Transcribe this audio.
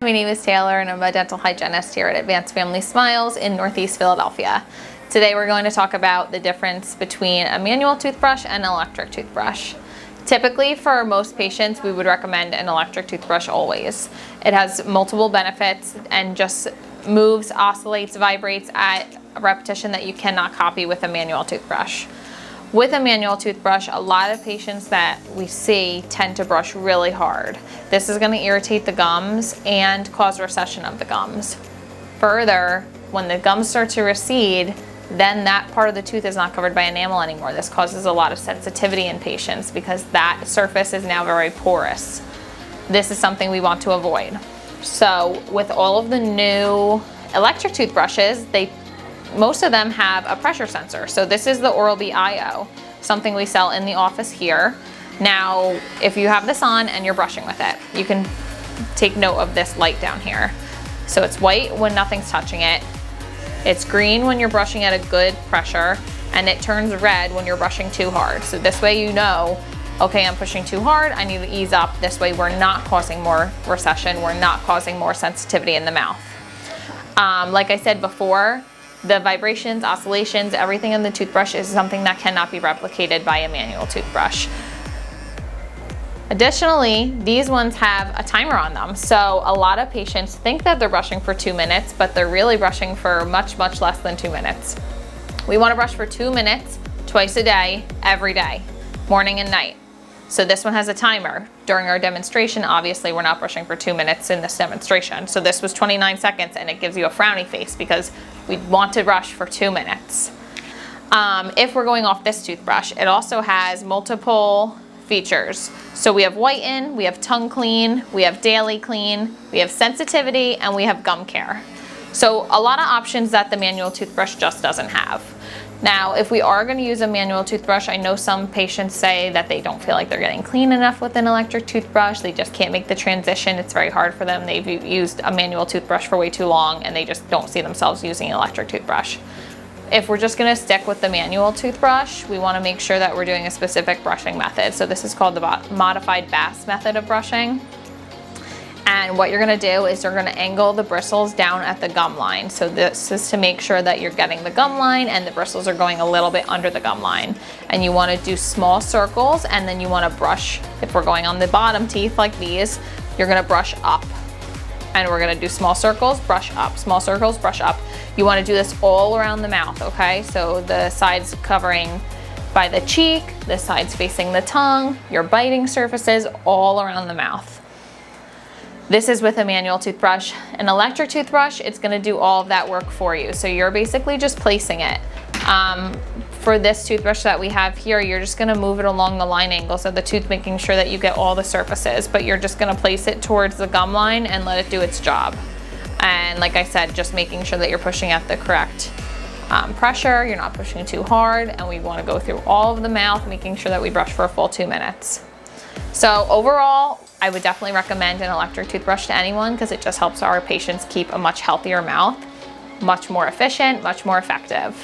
My name is Taylor and I'm a dental hygienist here at Advanced Family Smiles in Northeast Philadelphia. Today we're going to talk about the difference between a manual toothbrush and an electric toothbrush. Typically for most patients we would recommend an electric toothbrush always. It has multiple benefits and just moves, oscillates, vibrates at a repetition that you cannot copy with a manual toothbrush. With a manual toothbrush, a lot of patients that we see tend to brush really hard. This is going to irritate the gums and cause recession of the gums. Further, when the gums start to recede, then that part of the tooth is not covered by enamel anymore. This causes a lot of sensitivity in patients because that surface is now very porous. This is something we want to avoid. So with all of the new electric toothbrushes, most of them have a pressure sensor. So this is the Oral-B IO, something we sell in the office here. Now, if you have this on and you're brushing with it, you can take note of this light down here. So it's white when nothing's touching it. It's green when you're brushing at a good pressure, and it turns red when you're brushing too hard. So this way you know, okay, I'm pushing too hard, I need to ease up. This way we're not causing more recession, we're not causing more sensitivity in the mouth. Like I said before, the vibrations, oscillations, everything in the toothbrush is something that cannot be replicated by a manual toothbrush. Additionally, these ones have a timer on them. So a lot of patients think that they're brushing for 2 minutes, but they're really brushing for much, much less than 2 minutes. We want to brush for 2 minutes, twice a day, every day, morning and night. So this one has a timer. During our demonstration, obviously we're not brushing for 2 minutes in this demonstration. So this was 29 seconds and it gives you a frowny face because we want to brush for 2 minutes. If we're going off this toothbrush, it also has multiple features. So we have whiten, we have tongue clean, we have daily clean, we have sensitivity, and we have gum care. So a lot of options that the manual toothbrush just doesn't have. Now, if we are going to use a manual toothbrush, I know some patients say that they don't feel like they're getting clean enough with an electric toothbrush. They just can't make the transition. It's very hard for them. They've used a manual toothbrush for way too long and they just don't see themselves using an electric toothbrush. If we're just going to stick with the manual toothbrush, we want to make sure that we're doing a specific brushing method. So this is called the modified Bass method of brushing. And what you're going to do is you're going to angle the bristles down at the gum line. So this is to make sure that you're getting the gum line and the bristles are going a little bit under the gum line. And you want to do small circles, and then you want to brush. If we're going on the bottom teeth like these, you're going to brush up. And we're going to do small circles, brush up, small circles, brush up. You want to do this all around the mouth, okay? So the sides covering by the cheek, the sides facing the tongue, your biting surfaces, all around the mouth. This is with a manual toothbrush. An electric toothbrush, it's going to do all of that work for you. So you're basically just placing it. For this toothbrush that we have here, you're just going to move it along the line angles of the tooth, making sure that you get all the surfaces, but you're just going to place it towards the gum line and let it do its job. And like I said, just making sure that you're pushing at the correct pressure, you're not pushing too hard, and we want to go through all of the mouth, making sure that we brush for a full 2 minutes. So overall, I would definitely recommend an electric toothbrush to anyone because it just helps our patients keep a much healthier mouth, much more efficient, much more effective.